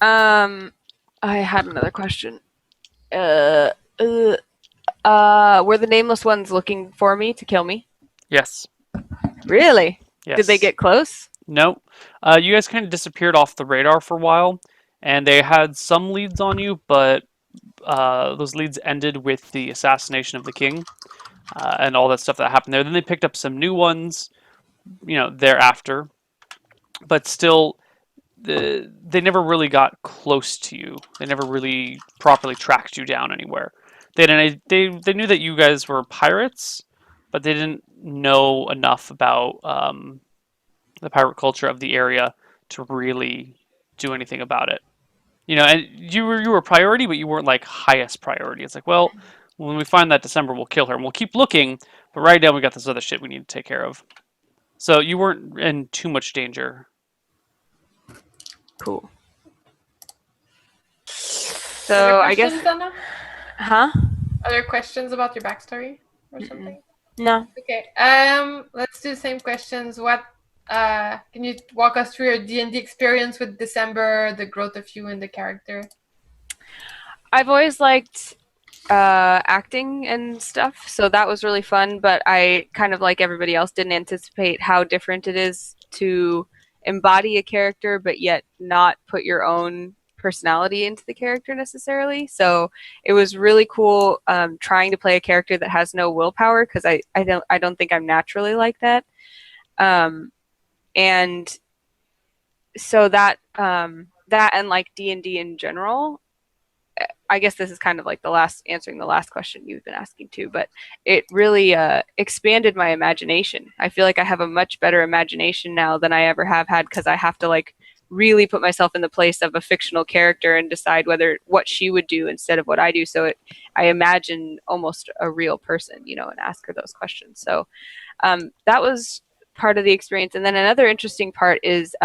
I had another question. Uh, uh, were the nameless ones looking for me to kill me? Yes. Really? Did they Yes. get close? No. You guys kind of disappeared off the radar for a while, and they had some leads on you, but those leads ended with the assassination of the king and all that stuff that happened there. Then they picked up some new ones, thereafter, but still, they never really got close to you. They never really properly tracked you down anywhere. They knew that you guys were pirates, but they didn't know enough about the pirate culture of the area to really do anything about it. And you were a priority, but you weren't like highest priority. It's like, well, when we find that December, we'll kill her, and we'll keep looking. But right now, we got this other shit we need to take care of. So you weren't in too much danger. Cool. Other So I guess, questions, Anna? huh? Other questions about your backstory or something? No. Okay. Let's do the same questions. What? Can you walk us through your D&D experience with December, the growth of you and the character? I've always liked acting and stuff, so that was really fun. But I kind of like everybody else didn't anticipate how different it is to embody a character, but yet not put your own personality into the character necessarily. So it was really cool trying to play a character that has no willpower because I don't think I'm naturally like that. And so that and like D&D in general, I guess this is kind of like answering the last question you've been asking too, but it really expanded my imagination. I feel like I have a much better imagination now than I ever have had because I have to like really put myself in the place of a fictional character and decide what she would do instead of what I do. So I imagine almost a real person, and ask her those questions. So that was part of the experience. And then another interesting part is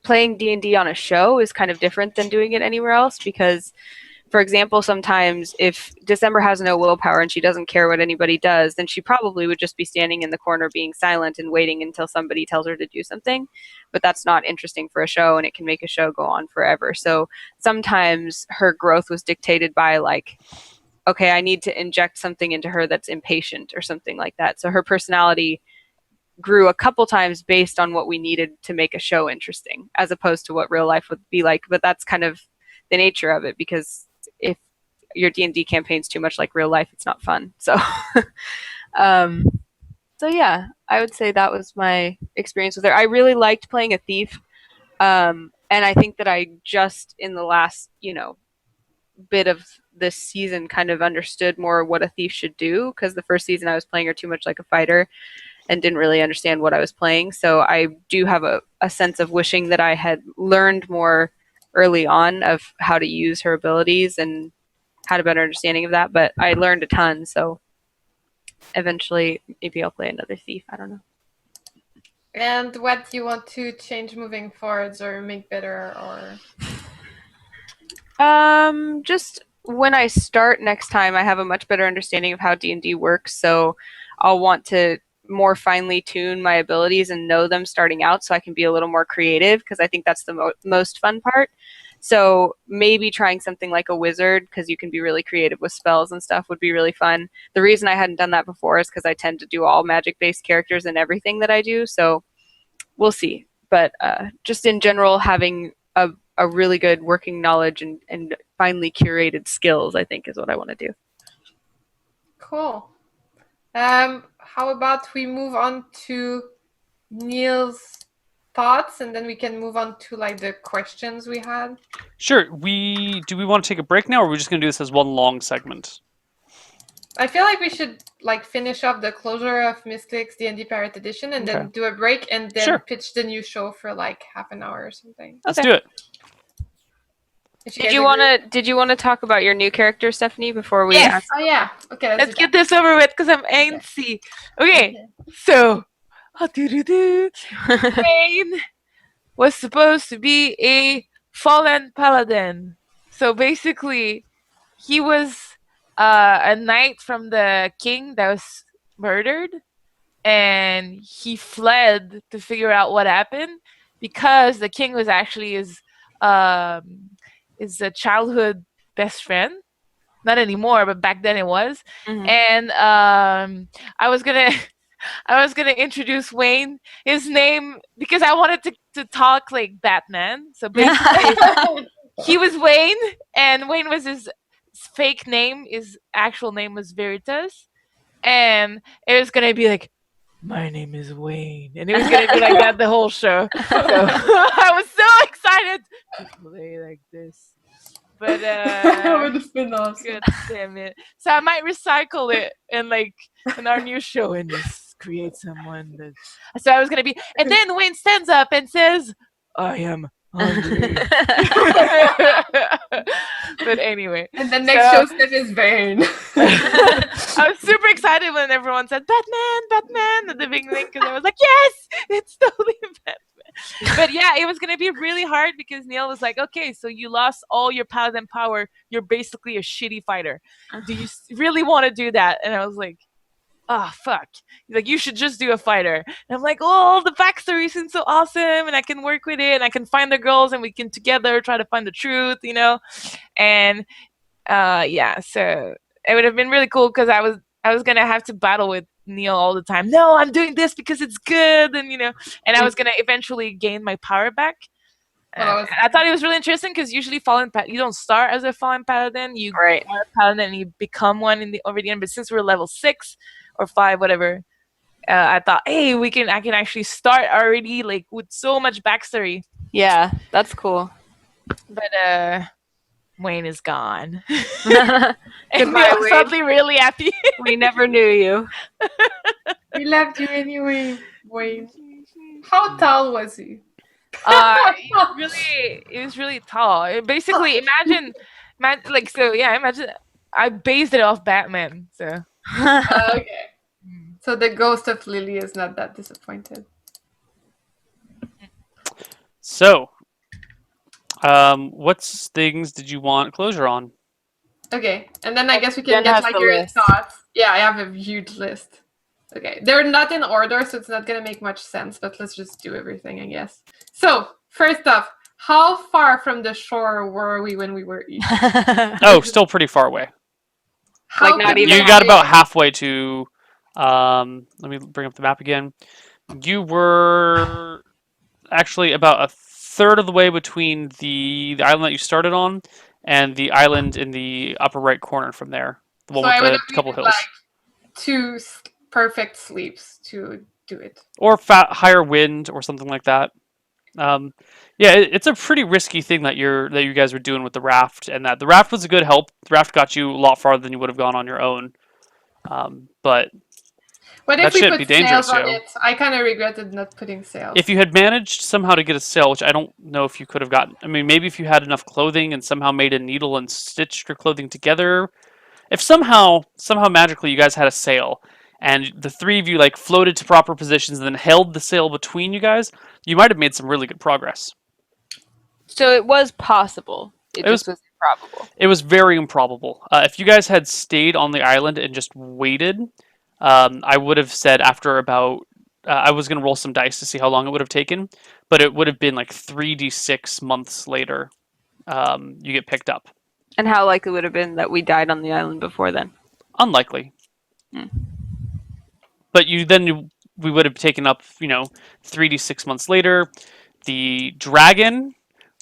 playing D&D on a show is kind of different than doing it anywhere else because, for example, sometimes if December has no willpower and she doesn't care what anybody does, then she probably would just be standing in the corner being silent and waiting until somebody tells her to do something. But that's not interesting for a show, and it can make a show go on forever. So sometimes her growth was dictated by like, okay, I need to inject something into her that's impatient or something like that. So her personality grew a couple times based on what we needed to make a show interesting, as opposed to what real life would be like. But that's kind of the nature of it because if your D&D campaign's too much like real life, it's not fun. So, um, so yeah, I would say that was my experience with her. I really liked playing a thief, and I think that I just in the last bit of this season kind of understood more what a thief should do because the first season I was playing her too much like a fighter and didn't really understand what I was playing. So I do have a sense of wishing that I had learned more early on of how to use her abilities and had a better understanding of that. But I learned a ton, so eventually maybe I'll play another thief. I don't know. And what do you want to change moving forwards or make better or? Just when I start next time, I have a much better understanding of how D&D works, so I'll want to more finely tune my abilities and know them starting out so I can be a little more creative because I think that's the most fun part. So maybe trying something like a wizard because you can be really creative with spells and stuff would be really fun. The reason I hadn't done that before is because I tend to do all magic-based characters in everything that I do, so we'll see. But just in general, having a really good working knowledge and finely curated skills, I think, is what I want to do. Cool. How about we move on to Neal's thoughts, and then we can move on to like the questions we had. Sure. Do we want to take a break now, or are we just going to do this as one long segment? I feel like we should like finish off the closure of Misscliks D&D Pirate Edition and then do a break and then pitch the new show for like half an hour or something. Let's do it. Did you want to talk about your new character, Stephanie, before we? Yes. Oh yeah. Okay. Let's get this over with because I'm antsy. Okay. So, Wayne was supposed to be a fallen paladin. So basically, he was a knight from the king that was murdered, and he fled to figure out what happened because the king was actually his is a childhood best friend. Not anymore, but back then it was. Mhm. And I was gonna I was gonna introduce Wayne. His name, because I wanted to talk like Batman. So basically, he was Wayne, and Wayne was his fake name. His actual name was Veritas, and it was gonna be like, my name is Wayne, and it was gonna be like that the whole show. So I was so excited to play like this, but That would have been awesome. good damn it. So I might recycle it in like in our new show and just create someone that. So I was gonna be, and then Wayne stands up and says, "I am hungry." But anyway, And the next So- show's name is Vane. I was super excited when everyone said Batman, Batman at the beginning because I was like, yes, it's totally Batman. But yeah, it was gonna be really hard because Neil was like, okay, so you lost all your paladin power. You're basically a shitty fighter. Do you really want to do that? And I was like, oh fuck. He's like, you should just do a fighter. And I'm like, oh, the backstory seems so awesome, and I can work with it, and I can find the girls, and we can together try to find the truth, you know. And yeah, so it would have been really cool because I was gonna have to battle with Neil all the time. No, I'm doing this because it's good, and you know, and I was gonna eventually gain my power back. And I thought it was really interesting because usually you don't start as a fallen paladin, you Right. are a paladin and you become one over the end. But since we're level 6 or 5, whatever, I thought, hey, I can actually start already like with so much backstory. Yeah, that's cool. But Wayne is gone. Goodbye, And Neil's Wayne. suddenly really happy. We never knew you. We loved you anyway, Wayne. How tall was he? It was really tall. Basically, imagine, imagine I based it off Batman. So Okay. So the ghost of Lily is not that disappointed. So, what things did you want closure on? Okay, and then I guess we can Jen get has like the your list. thoughts. Yeah, I have a huge list. Okay, they're not in order, so it's not gonna make much sense. But let's just do everything, I guess. So first off, how far from the shore were we when we were eating? Oh, still pretty far away. How Like, not could we even You have got been- about halfway to. Let me bring up the map again. You were actually about a third of the way between the island that you started on and the island in the upper right corner from there. The one So I would with have the couple needed, hills. like 2 perfect sleeps to do it. Or higher wind or something like that. Yeah, it's a pretty risky thing that you guys were doing with the raft, and that the raft was a good help. The raft got you a lot farther than you would have gone on your own. But What That if we shouldn't put be dangerous, sails on yo. it? I kind of regretted not putting sails. if you had managed somehow to get a sail, which I don't know if you could have gotten. I mean, maybe if you had enough clothing and somehow made a needle and stitched your clothing together. If somehow magically you guys had a sail and the three of you like floated to proper positions and then held the sail between you guys, you might have made some really good progress. So it was possible. It It just was improbable. It was very improbable. If you guys had stayed on the island and just waited, I would have said after about. I was going to roll some dice to see how long it would have taken, but it would have been like 3d6 months later. You get picked up. And how likely would it have been that we died on the island before then? Unlikely. But we would have taken up, 3d6 months later. The dragon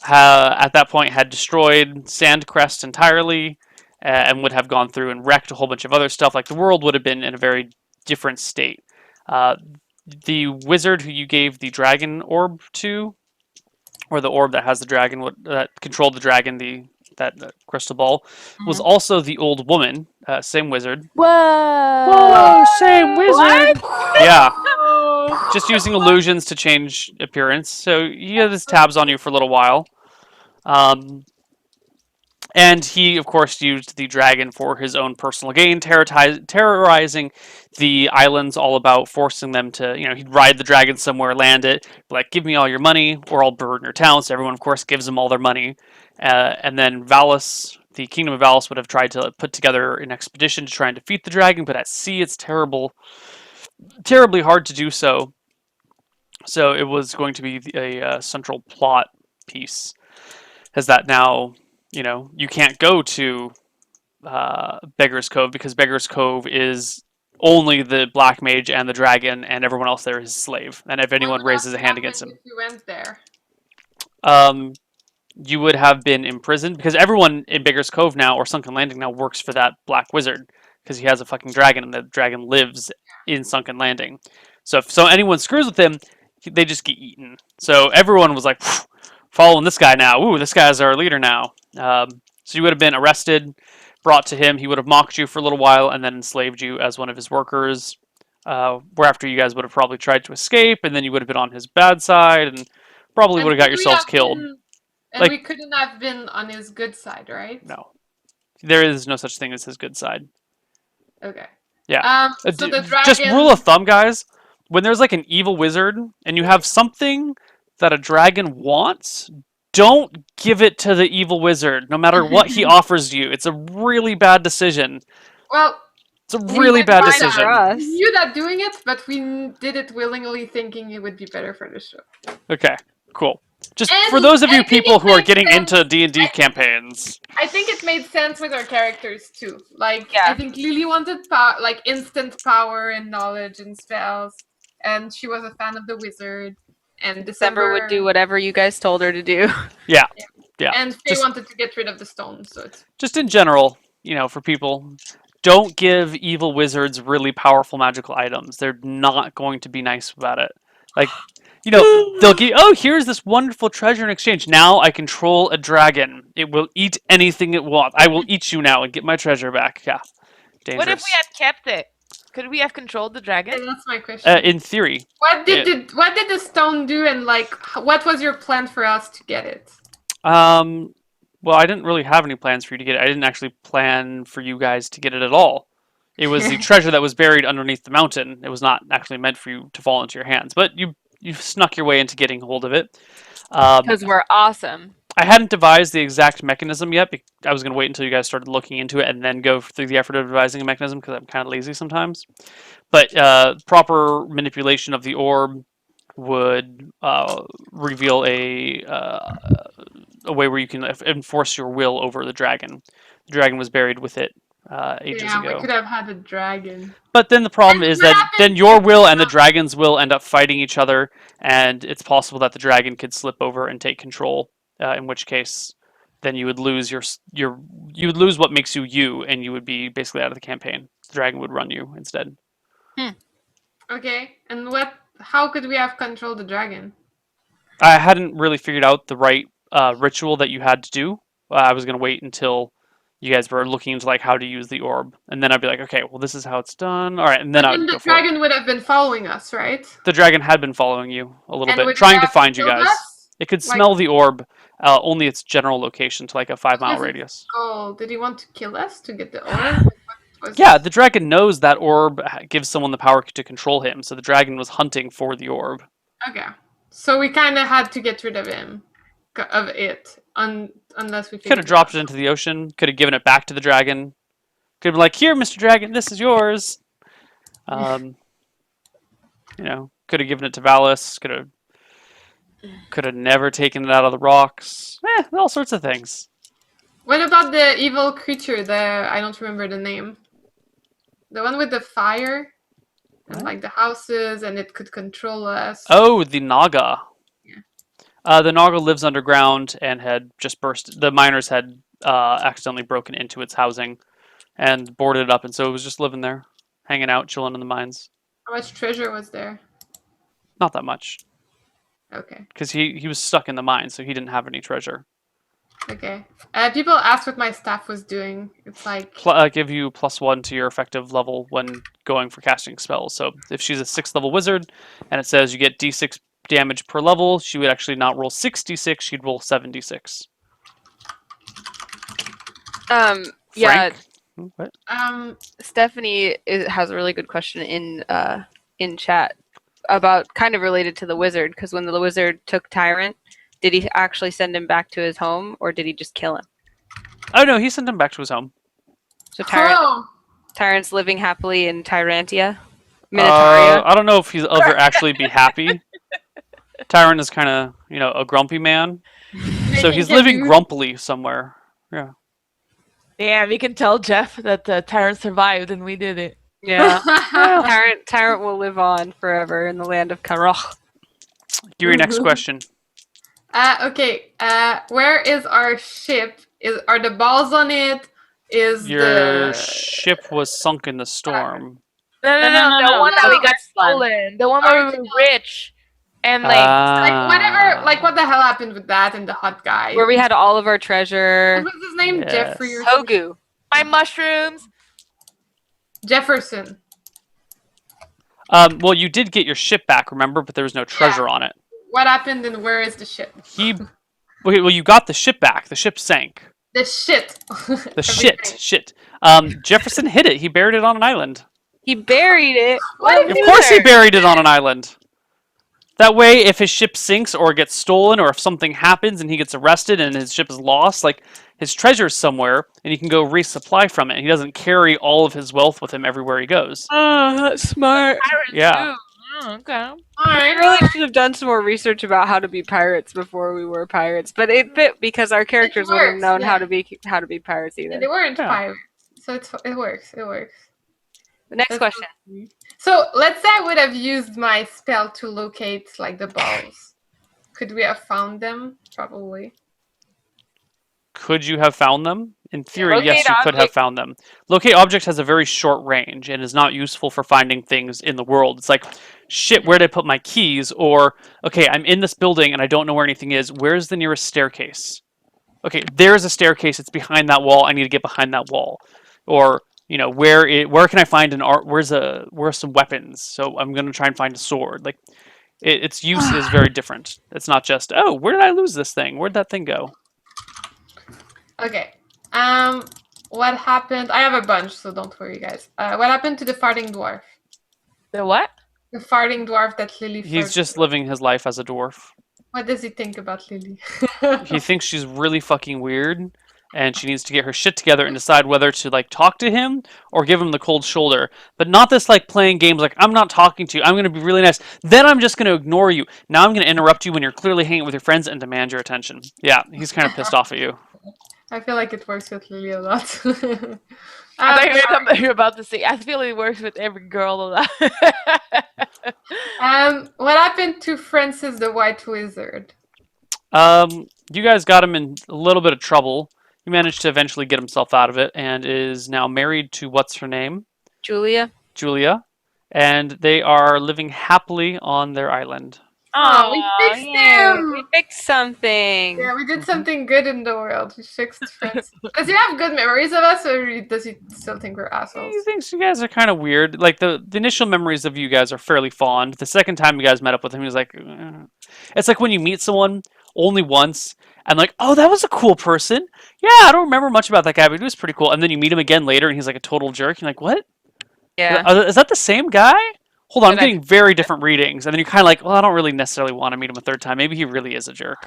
at that point had destroyed Sandcrest entirely and would have gone through and wrecked a whole bunch of other stuff. Like the world would have been in a very different state. The wizard who you gave the dragon orb to, or the orb that has the dragon, that controlled the dragon, that crystal ball, was also the old woman, same wizard. Whoa! Same wizard! What? Yeah. Just using illusions to change appearance. So he had his tabs on you for a little while. And he, of course, used the dragon for his own personal gain, terrorizing the islands, all about forcing them to, he'd ride the dragon somewhere, land it, like, give me all your money, or I'll burn your town. So everyone, of course, gives him all their money. And then Valis, the Kingdom of Valis, would have tried to put together an expedition to try and defeat the dragon, but at sea, it's terribly hard to do so. So it was going to be a central plot piece. is that now you can't go to Beggar's Cove because Beggar's Cove is only the Black Mage and the Dragon, and everyone else there is slave. And if anyone What would raises a have hand against happened him, if you went there? you would have been imprisoned because everyone in Beggar's Cove now or Sunken Landing now works for that Black Wizard because he has a fucking dragon and the dragon lives in Sunken Landing. So if anyone screws with him, they just get eaten. So everyone was like following this guy now. Ooh, this guy's our leader now. So you would have been arrested, brought to him. He would have mocked you for a little while and then enslaved you as one of his workers. Whereafter you guys would have probably tried to escape, and then you would have been on his bad side and probably would have got yourselves killed. And we couldn't have been on his good side, right? No. There is no such thing as his good side. Okay. Yeah. So the dragon... Just rule of thumb, guys. When there's like an evil wizard and you have something that a dragon wants, don't give it to the evil wizard, no matter what he offers you. It's a really bad decision. Well, it's a really bad decision. We knew that doing it, but we did it willingly, thinking it would be better for the show. Okay, cool. Just for those of you people who are getting into D&D campaigns. I think it made sense with our characters too. Like, I think Lily wanted instant power and knowledge and spells, and she was a fan of the wizard. And December would do whatever you guys told her to do. Yeah. And Faye wanted to get rid of the stone, so it's... Just in general, for people, don't give evil wizards really powerful magical items. They're not going to be nice about it. Like, they'll give, here's this wonderful treasure in exchange. Now I control a dragon. It will eat anything it wants. I will eat you now and get my treasure back. Yeah. Dangerous. What if we had kept it? Could we have controlled the dragon? Yeah, that's my question. In theory. What did the stone do, and what was your plan for us to get it? Well, I didn't really have any plans for you to get it. I didn't actually plan for you guys to get it at all. It was the treasure that was buried underneath the mountain. It was not actually meant for you to fall into your hands, but you snuck your way into getting hold of it. Because we're awesome. I hadn't devised the exact mechanism yet. I was going to wait until you guys started looking into it and then go through the effort of devising a mechanism because I'm kind of lazy sometimes. But proper manipulation of the orb would reveal a way where you can enforce your will over the dragon. The dragon was buried with it ages ago. Yeah, we could have had a dragon. But then the problem is that then your will and the dragon's will end up fighting each other, and it's possible that the dragon could slip over and take control. In which case, then you would lose you would lose what makes you, and you would be basically out of the campaign. The dragon would run you instead. Okay, and how could we have controlled the dragon? I hadn't really figured out the right ritual that you had to do. I was going to wait until you guys were looking into how to use the orb, and then I'd be like, okay, well, this is how it's done. All right, and then the dragon would have been following us, right? The dragon had been following you a little bit, trying to find you guys. It could smell the orb, only its general location to a 5-mile radius. Oh, did he want to kill us to get the orb? Yeah, the dragon knows that orb gives someone the power to control him, so the dragon was hunting for the orb. Okay, so we kind of had to get rid of it, unless we could have dropped it into the ocean. Could have given it back to the dragon. Could have been like, "Here, Mr. Dragon, this is yours." Could have given it to Valis. Could have never taken it out of the rocks. All sorts of things. What about the evil creature? I don't remember the name. The one with the fire and the houses, and it could control us. Oh, the Naga. Yeah. The Naga lives underground and had just burst. The miners had accidentally broken into its housing and boarded it up, and so it was just living there, hanging out, chilling in the mines. How much treasure was there? Not that much. Okay. Because he was stuck in the mine, so he didn't have any treasure. Okay. People asked what my staff was doing. It's give you +1 to your effective level when going for casting spells. So if she's a 6th level wizard, and it says you get d6 damage per level, she would actually not roll 6d6, she'd roll 7d6. Yeah. What? Stephanie has a really good question in chat about kind of related to the wizard, because when the wizard took Tyrant, did he actually send him back to his home, or did he just kill him? Oh no, he sent him back to his home. So Tyrant's living happily in Tyrantia? Minitaria? I don't know if he'll ever actually be happy. Tyrant is kind of, a grumpy man. So So he's living interview. grumpily somewhere. Yeah. Damn, we can tell Jeff that the tyrant survived and we did it. Yeah. Tyrant will live on forever in the land of Karoch. Give me your next question. Okay. Where is our ship? Are the balls on it? Is Your the ship was sunk in the storm. No, the one that we got stolen. The one where we were rich. And like whatever, like what the hell happened with that and the hot guy? Where we had all of our treasure. What was his name? Yes. Jeffrey or something? Hogu. my mushrooms. Jefferson. Well, you did get your ship back, remember? But there was no treasure on it. What happened and where is the ship? Well, you got the ship back. The ship sank. The shit. The shit. Jefferson hid it. He buried it on an island. He buried it. Of course he buried it on an island. That way, if his ship sinks or gets stolen, or if something happens and he gets arrested and his ship is lost, like, his treasure's somewhere, and he can go resupply from it. And he doesn't carry all of his wealth with him everywhere he goes. Oh, that's smart. Yeah. Okay. I really should have done some more research about how to be pirates before we were pirates, but it fit because our characters wouldn't have known how to be pirates either. They weren't pirates, so it works. It works. The next question. So let's say I would have used my spell to locate like the balls. Could we have found them? Probably. Could you have found them? In theory, Locate yes, you could have object. found them. Locate object has a very short range and is not useful for finding things in the world. It's like, shit, where did I put my keys? Or, okay, I'm in this building and I don't know where anything is. Where's the nearest staircase? Okay, there's a staircase. It's behind that wall. I need to get behind that wall. Or, you know, where can I find where are some weapons? So I'm going to try and find a sword. Like, its use is very different. It's not just, oh, where did I lose this thing? Where'd that thing go? Okay. What happened? I have a bunch, so don't worry, guys. What happened to the farting dwarf? The what? The farting dwarf that Lily. He's just living his life as a dwarf. What does he think about Lily? He thinks she's really fucking weird, and she needs to get her shit together and decide whether to like talk to him or give him the cold shoulder. But not this like playing games like, I'm not talking to you, I'm gonna be really nice, then I'm just gonna ignore you. Now I'm gonna interrupt you when you're clearly hanging with your friends and demand your attention. Yeah, he's kind of pissed off at you. I feel like it works with Lily a lot. I thought you were about to say, I feel it works with every girl a lot. What happened to Francis the White Wizard? You guys got him in a little bit of trouble. He managed to eventually get himself out of it and is now married to what's her name? Julia. Julia. And they are living happily on their island. Oh, we fixed him! We fixed something. Yeah, we did something good in the world. We fixed Francis. Does he have good memories of us, or does he still think we're assholes? He thinks you guys are kind of weird. Like, the initial memories of you guys are fairly fond. The second time you guys met up with him, he was like... It's like when you meet someone only once, and like, oh, that was a cool person. Yeah, I don't remember much about that guy, but he was pretty cool. And then you meet him again later, and he's like a total jerk. You're like, what? Yeah. Is that the same guy? Hold on, I'm getting very different readings. And then you're kind of like, well, I don't really necessarily want to meet him a third time. Maybe he really is a jerk.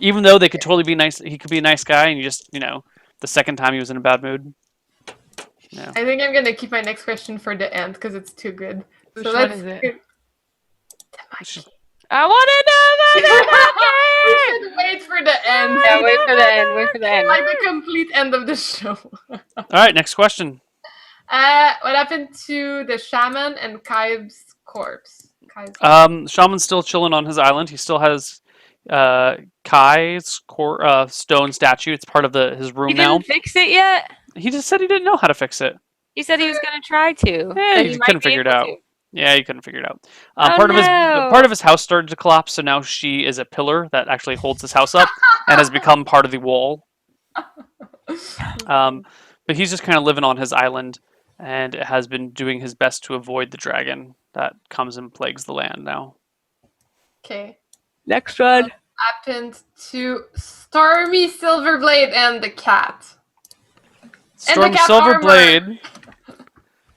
Even though they could totally be nice, he could be a nice guy, and you just, you know, the second time he was in a bad mood. Yeah. I think I'm gonna keep my next question for the end because it's too good. Which one is it? I want to know We should wait for the end. Yeah, wait for the end. Wait for the end. Like the complete end of the show. All right, next question. What happened to the shaman and Kaib's corpse? Shaman's still chilling on his island. He still has Kai's stone statue. It's part of his room now. He didn't fix it yet? He just said he didn't know how to fix it. He said he was going to try to. Yeah, he couldn't figure it out. Yeah, he couldn't figure it out. Part of his house started to collapse, so now she is a pillar that actually holds his house up and has become part of the wall. But he's just kind of living on his island and has been doing his best to avoid the dragon that comes and plagues the land now. Okay. Next one. What happened to Stormy Silverblade and the cat? Stormy Silverblade.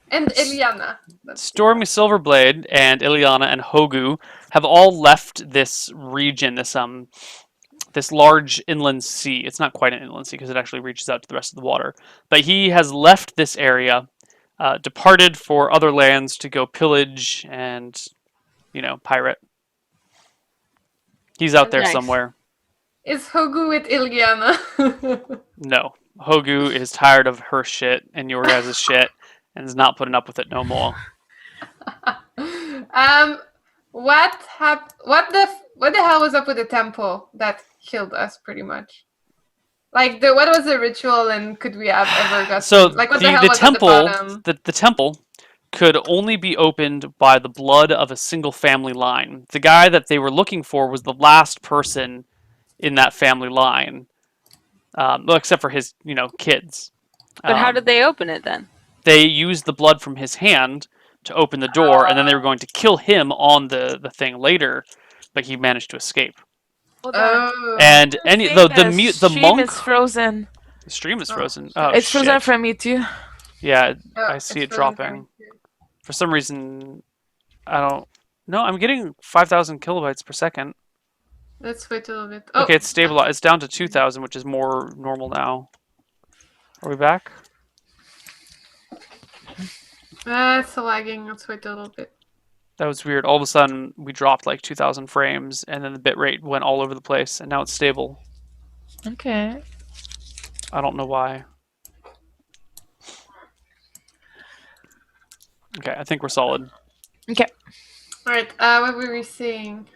And Iliana. Stormy Silverblade and Iliana and Hogu have all left this region, this large inland sea. It's not quite an inland sea because it actually reaches out to the rest of the water. But he has left this area, departed for other lands to go pillage and, pirate. He's out there somewhere. Is Hogu with Ilgiana? No. Hogu is tired of her shit and your guys' shit and is not putting up with it no more. What the hell was up with the temple that killed us pretty much? Like what was the ritual and could we have ever got So like what the hell the was temple at the bottom? the temple could only be opened by the blood of a single family line. The guy that they were looking for was the last person in that family line. Well, except for his, kids. But how did they open it then? They used the blood from his hand to open the door, and then they were going to kill him on the thing later, but he managed to escape. Hold on. Oh. And the stream monk is frozen. the stream is Oh, frozen. shit. Oh, It's frozen shit. for me too. Yeah, Oh, I see it's it frozen for dropping. me too. For some reason, I don't. No, I'm getting 5,000 kilobytes per second. Let's wait a little bit. Oh, Okay, it's stabilized. It's down to 2,000, which is more normal now. Are we back? it's lagging. Let's wait a little bit. That was weird. All of a sudden, we dropped like 2,000 frames, and then the bitrate went all over the place, and now it's stable. Okay. I don't know why. Okay, I think we're solid. Okay. All right. What were we saying?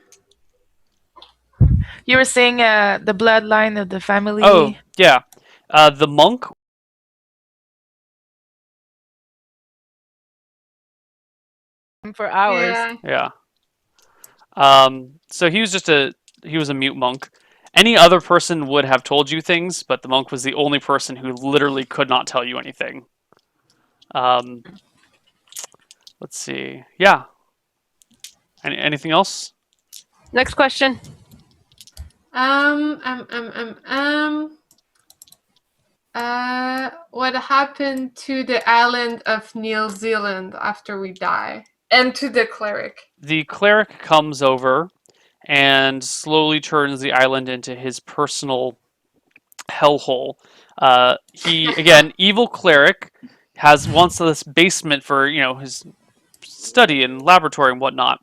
You were saying the bloodline of the family. Oh, yeah. The monk For hours. Yeah. Yeah. So he was a mute monk. Any other person would have told you things, but the monk was the only person who literally could not tell you anything. Let's see. Yeah. Anything else? Next question. What happened to the island of New Zealand after we die? And to the cleric? The cleric comes over and slowly turns the island into his personal hellhole. Again, evil cleric wants this basement for his study and laboratory and whatnot.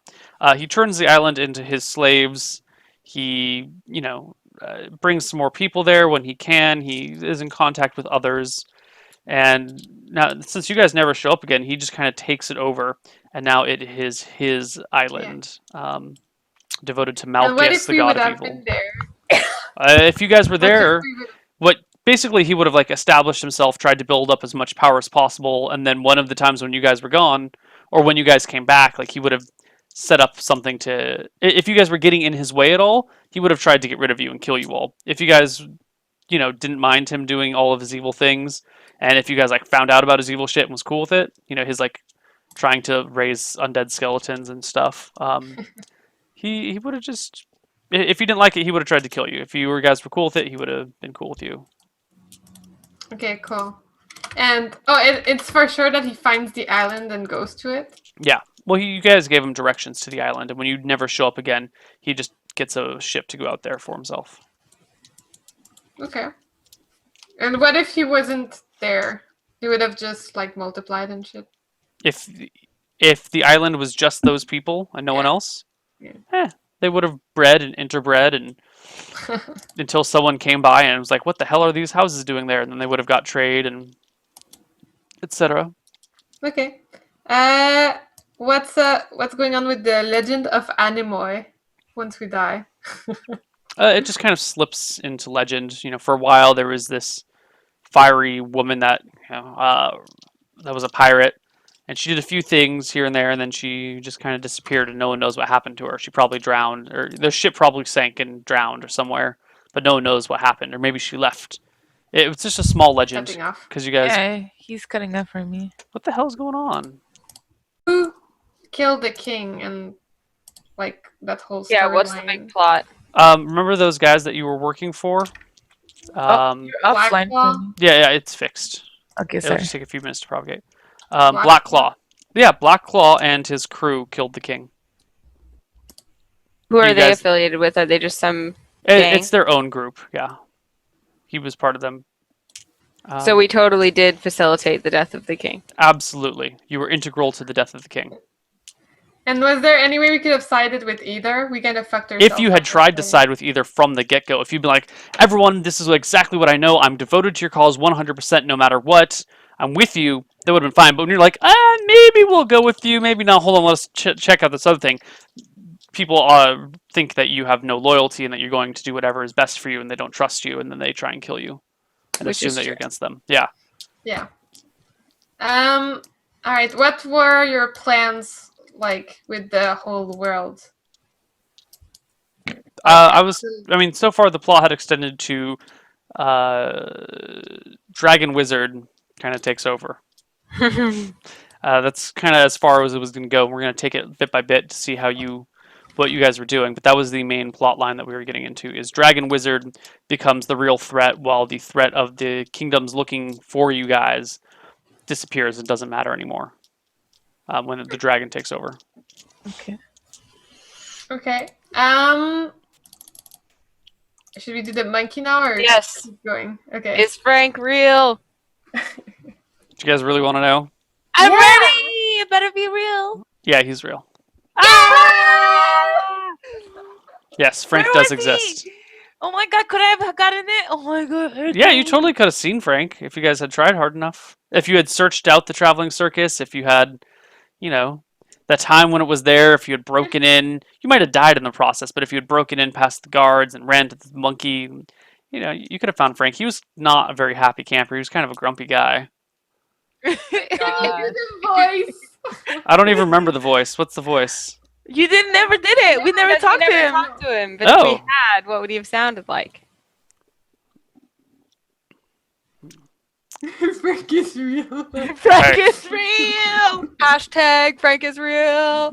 He turns the island into his slaves. He brings some more people there when he can. He is in contact with others. And now, since you guys never show up again, he just kind of takes it over, and now it is his island, devoted to And what Malchus, if the we god would of have evil. been there? If you guys were What if there, we would- basically he would have established himself, tried to build up as much power as possible, and then one of the times when you guys were gone, or when you guys came back, he would have set up something to. If you guys were getting in his way at all, he would have tried to get rid of you and kill you all. If you guys, didn't mind him doing all of his evil things. And if you guys found out about his evil shit and was cool with it, his trying to raise undead skeletons and stuff, he would have just, if you didn't like it, he would have tried to kill you. If you guys were cool with it, he would have been cool with you. Okay, cool. And it's for sure that he finds the island and goes to it. Yeah. Well, you guys gave him directions to the island, and when you never show up again, he just gets a ship to go out there for himself. Okay. And what if he wasn't there? He would have just multiplied and shit. If the island was just those people and no one else, Yeah. they would have bred and interbred and until someone came by and was like, "What the hell are these houses doing there?" And then they would have got trade and etc. Okay. What's going on with the legend of Animoy once we die? It just kind of slips into legend. For a while there was this fiery woman that that was a pirate, and she did a few things here and there, and then she just kind of disappeared, and no one knows what happened to her. She probably drowned, or the ship probably sank and drowned, or somewhere, but no one knows what happened, or maybe she left. It was just a small legend Cutting off. because you guys. Yeah, he's cutting up for me. What the hell's going on? Who killed the king and that whole storyline? Yeah, what's the big plot? Remember those guys that you were working for? You're offline Claw? for me. Yeah, it's fixed. Okay, It'll sorry. just take a few minutes to propagate. Black Black Claw? Claw. Yeah, Black Claw and his crew killed the king. Who are You they guys- affiliated with? Are they just some gang? It's their own group, yeah. He was part of them. So we totally did facilitate the death of the king. Absolutely. You were integral to the death of the king. And was there any way we could have sided with either? We kind of fucked ourselves. If you had up tried to with side with either from the get-go, if you'd been like, everyone, this is exactly what I know, I'm devoted to your cause 100% no matter what, I'm with you, that would have been fine. But when you're like, maybe we'll go with you, maybe not, hold on, let's check out this other thing, people think that you have no loyalty and that you're going to do whatever is best for you, and they don't trust you, and then they try and kill you and Which assume is that you're true. against them. Yeah. Yeah. All right. What were your plans like with the whole world? So far the plot had extended to Dragon Wizard kind of takes over. That's kind of as far as it was going to go. We're going to take it bit by bit to see what you guys were doing. But that was the main plot line that we were getting into. Is Dragon Wizard becomes the real threat, while the threat of the kingdoms looking for you guys disappears and doesn't matter anymore when the dragon takes over. Okay. Okay. Should we do the monkey now or Yes. keep going? Okay. Is Frank real? Do you guys really want to know? I'm Yeah. ready. It better be real. Yeah, he's real. Ah! Yes, Frank Where does was he? exist. Oh my god, could I have gotten it? Oh my god. Yeah, you totally could have seen Frank if you guys had tried hard enough. If you had searched out the traveling circus, if you had, that time when it was there, if you had broken in, you might have died in the process, but if you had broken in past the guards and ran to the monkey, you could have found Frank. He was not a very happy camper. He was kind of a grumpy guy. Do the voice. I don't even remember the voice. What's the voice? You never did it. We never Because talked to him. talked to him. But if Oh. we had, what would he have sounded like? Frank is real. Frank is real. Hashtag Frank is real.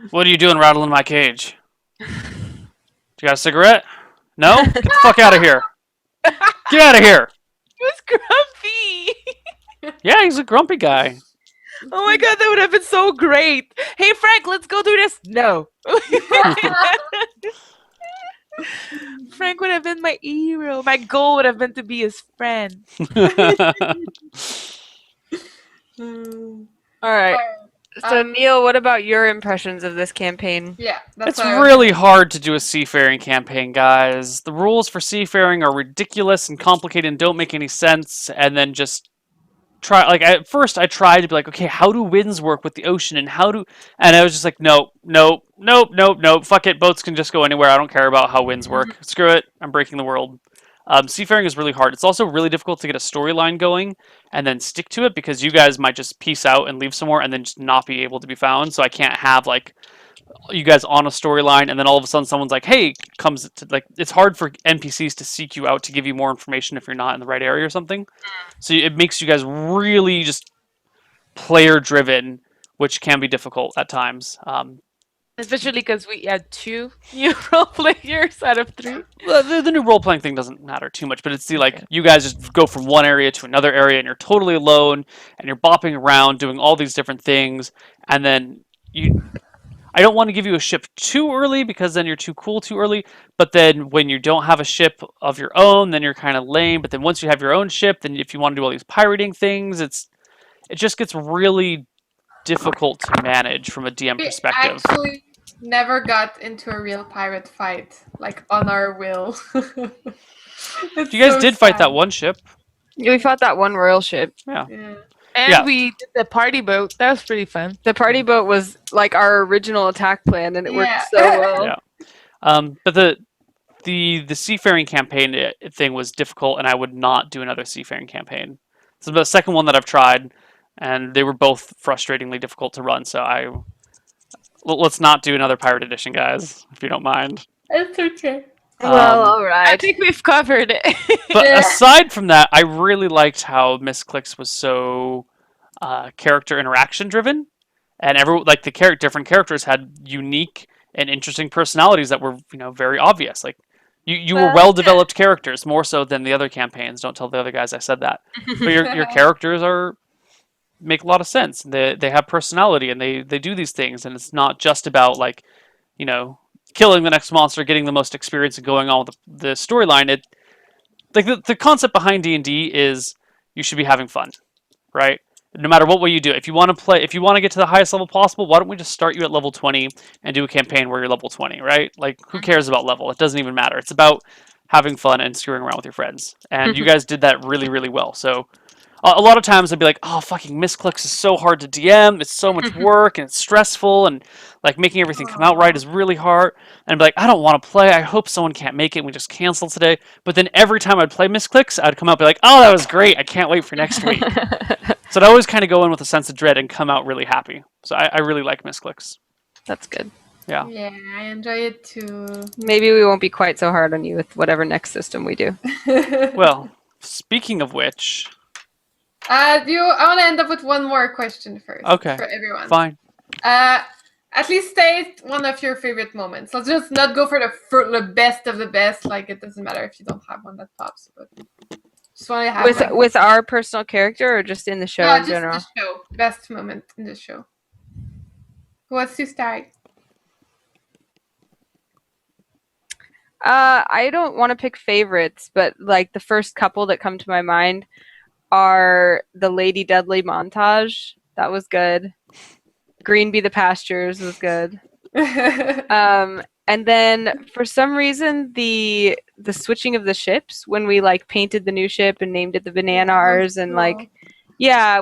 What are you doing rattling my cage? You got a cigarette? No? Get the fuck out of here. Get out of here. He was grumpy. Yeah, he's a grumpy guy. Oh my god, that would have been so great. Hey Frank, let's go do this. No. Frank would have been my hero. My goal would have been to be his friend. All right. So Neil, what about your impressions of this campaign? Yeah, that's It's what I was- really hard to do a seafaring campaign, guys. The rules for seafaring are ridiculous and complicated and don't make any sense. And then just at first I tried to be like, okay, how do winds work with the ocean and and I was just like, nope, fuck it. Boats can just go anywhere. I don't care about how winds work. Screw it. I'm breaking the world. Seafaring is really hard. It's also really difficult to get a storyline going and then stick to it because you guys might just peace out and leave somewhere and then just not be able to be found. So I can't have you guys on a storyline and then all of a sudden someone's like, hey, comes to it's hard for NPCs to seek you out to give you more information if you're not in the right area or something. So it makes you guys really just player driven, which can be difficult at times. Especially because we had 2 new role players out of 3. Well, the new role playing thing doesn't matter too much, but it's you guys just go from one area to another area and you're totally alone and you're bopping around doing all these different things, and then I don't want to give you a ship too early because then you're too cool too early, but then when you don't have a ship of your own, then you're kind of lame, but then once you have your own ship, then if you want to do all these pirating things, it just gets really difficult to manage from a DM We perspective. actually never got into a real pirate fight, on our will. You guys did fight that one ship. Yeah, we fought that one royal ship. Yeah. And Yeah. we did the party boat. That was pretty fun. The party boat was our original attack plan, and it worked Yeah. so well. Yeah. But the seafaring campaign thing was difficult, and I would not do another seafaring campaign. This is the second one that I've tried, and they were both frustratingly difficult to run. So let's not do another pirate edition, guys, if you don't mind. It's okay. Well, all I right. think we've covered it. But Yeah. aside from that, I really liked how Misscliks was so character interaction driven, and different characters had unique and interesting personalities that were very obvious. You were well developed characters, more so than the other campaigns. Don't tell the other guys I said that. But your characters make a lot of sense. They have personality and they do these things, and it's not just about killing the next monster, getting the most experience, and going on with the storyline. The concept behind D&D is you should be having fun, right? no matter what way you do. If you want to get to the highest level possible, why don't we just start you at level 20 and do a campaign where you're level 20, right? Like, who cares about level? It doesn't even matter. It's about having fun and screwing around with your friends. And you guys did that really, really well. So a lot of times I'd be like, oh, fucking Misscliks is so hard to DM. It's so much work and it's stressful and like making everything come out right is really hard. And I'd be like, I don't want to play. I hope someone can't make it. We just cancel today. But then every time I'd play Misscliks, I'd come out and be like, oh, that was great. I can't wait for next week. So I'd always kind of go in with a sense of dread and come out really happy. So I really like Misscliks. That's good. Yeah. Yeah, I enjoy it too. Maybe we won't be quite so hard on you with whatever next system we do. Well, speaking of which... I want to end up with one more question first. Okay. For everyone. Fine. At least state one of your favorite moments. Let's just not go for the best of the best. Like, it doesn't matter if you don't have one that pops. But just want to have With our personal character or just in the show in just general? the show. Best moment in the show. Who wants to start? I don't want to pick favorites, but like the first couple that come to my mind are the Lady Dudley montage. That was good. Green Be the Pastures was good. And then for some reason the switching of the ships when we like painted the new ship and named it the Bananars and like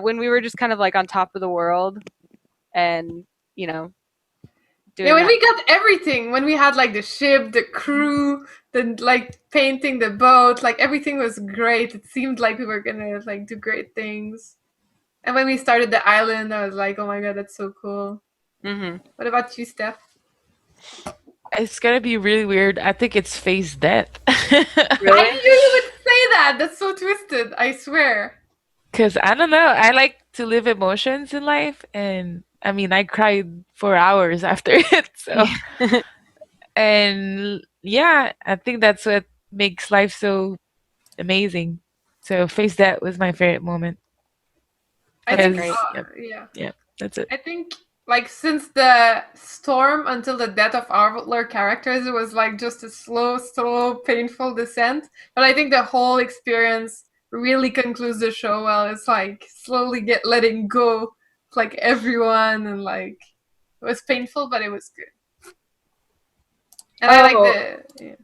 when we were just kind of like on top of the world and doing when that. we got everything, when we had like the ship, the crew, the like painting the boat, like everything was great. It seemed like we were gonna like do great things. And when we started the island, I was like, oh my god, that's so cool. Mm-hmm. What about you, Steph? It's gonna be really weird. I think it's Face Death. Really? I knew you would say that. That's so twisted. I swear. Because I don't know. I like to live emotions in life, and I mean, I cried for hours after it. So, and yeah, I think that's what makes life so amazing. So, Face That was my favorite moment. I think, great. yeah. That's it. I think like since the storm until the death of our characters, it was like just a slow, painful descent. But I think the whole experience really concludes the show well. It's like slowly letting go, like everyone, and like it was painful, but it was good. And I like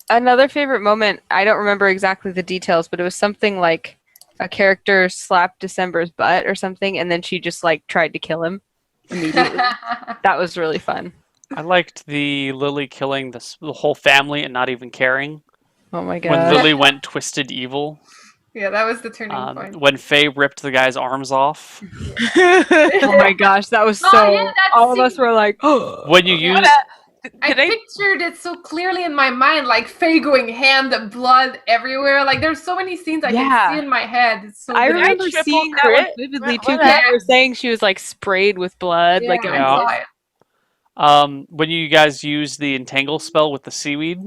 Another favorite moment, I don't remember exactly the details, but it was something like a character slapped December's butt or something, and then she just like tried to kill him immediately. That was really fun. I liked the Lily killing the whole family and not even caring. Oh my When god. Lily went twisted evil. Yeah, that was the turning point. When Faye ripped the guy's arms off. Oh my gosh, that was so... that all of scene. us were like, oh. When you use... I pictured it so clearly in my mind, like Faye going ham, the blood everywhere. Like there's so many scenes I can see in my head. It's so I good. remember triple seeing that crit? one vividly too, What because happened? they were saying she was like sprayed with blood. Like, I Yeah. saw it. When you guys used the entangle spell with the seaweed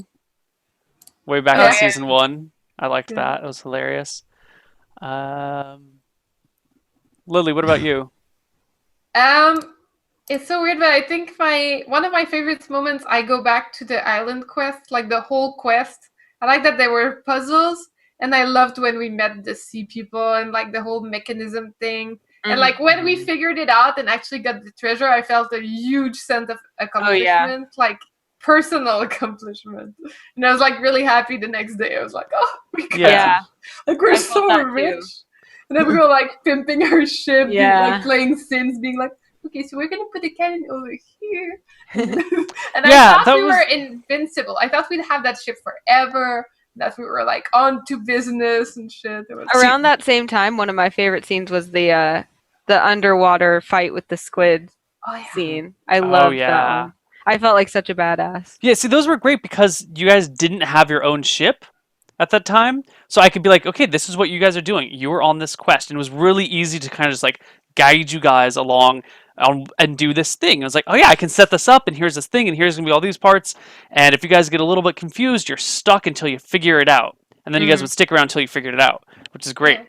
way back Yeah. in season 1, I liked Yeah. that. It was hilarious. Lily, what about you? It's so weird, but I think one of my favorite moments, I go back to the island quest, like the whole quest. I like that there were puzzles, and I loved when we met the sea people and like the whole mechanism thing. And like when we figured it out and actually got the treasure, I felt a huge sense of accomplishment, like personal accomplishment. And I was like really happy the next day. I was like, oh, we got yeah. like we're I felt so that too. rich. And then we were like pimping our ship, Yeah. like playing Sims, being like, okay, so we're gonna put the cannon over here. And Yeah, I thought that we was- were invincible. I thought we'd have that ship forever. That we were like on to business and shit. It was Around that same time, one of my favorite scenes was the underwater fight with the squid scene. I loved that one. I felt like such a badass. Yeah, see, those were great because you guys didn't have your own ship at that time. So I could be like, okay, this is what you guys are doing. You were on this quest. And it was really easy to kind of just like guide you guys along and do this thing. I was like, oh yeah, I can set this up and here's this thing and here's going to be all these parts. And if you guys get a little bit confused, you're stuck until you figure it out. And then you guys would stick around until you figured it out, which is great.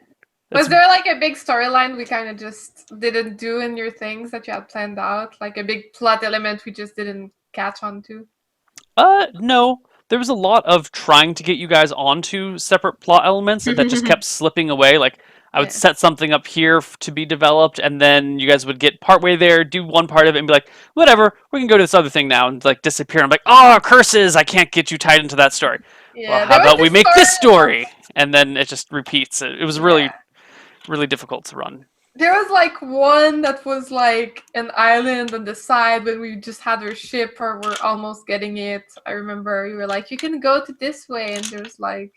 Was there like a big storyline we kind of just didn't do in your things that you had planned out? Like a big plot element we just didn't catch on to? No. There was a lot of trying to get you guys onto separate plot elements that just kept slipping away. Like, I would Yeah. set something up here to be developed, and then you guys would get partway there, do one part of it, and be like, whatever, we can go to this other thing now, and like disappear. I'm like, oh, curses! I can't get you tied into that story. Yeah, Well, there how was about we this make this story? And then it just repeats. It was really, Yeah. really difficult to run. There was like one that was like an island on the side when we just had our ship or we're almost getting it. I remember you were like, you can go to this way, and there's like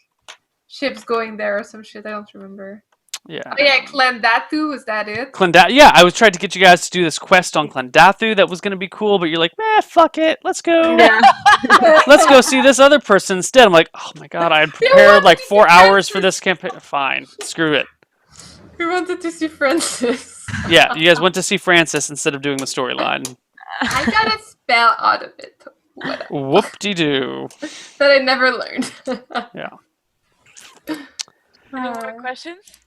ships going there or some shit. I don't remember. Yeah. Oh yeah, Clendatu, was that it? Yeah, I was trying to get you guys to do this quest on Clendathu that was going to be cool, but you're like, fuck it, let's go. Yeah. Let's go see this other person instead. I'm like, oh my god, I had prepared like 4 hours for this campaign. Fine, screw it. We wanted to see Francis. Yeah, you guys went to see Francis instead of doing the storyline. I got a spell out of it. Whatever. Whoop-de-doo. That I never learned. Yeah. Any more questions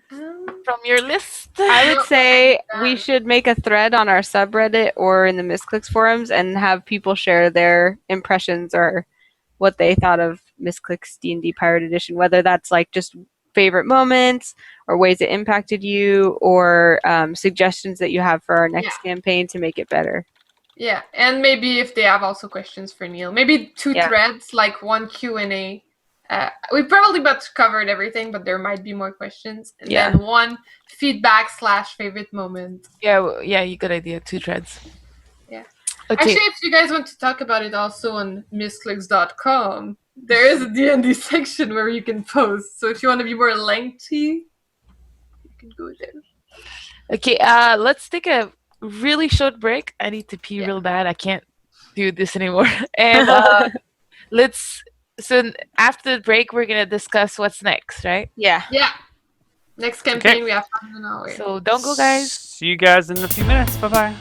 from your list? I would say done. we should make a thread on our subreddit or in the Misscliks forums and have people share their impressions or what they thought of Misscliks D&D Pirate Edition, whether that's like just favorite moments or ways it impacted you or suggestions that you have for our next campaign to make it better. Yeah, and maybe if they have also questions for Neal, maybe 2 Yeah. threads, like one Q&A. We probably about covered everything, but there might be more questions. And Yeah. then one feedback/favorite moment. Yeah, you good idea. 2 threads. Yeah. Okay. Actually, if you guys want to talk about it also on Misscliks.com, there is a D&D section where you can post. So if you want to be more lengthy, you can go there. Okay, let's take a really short break. I need to pee real bad. I can't do this anymore. And so after the break, we're going to discuss what's next, right? Yeah. Yeah. Next campaign Okay. we have 5 an hour. So don't go, guys. See you guys in a few minutes. Bye-bye.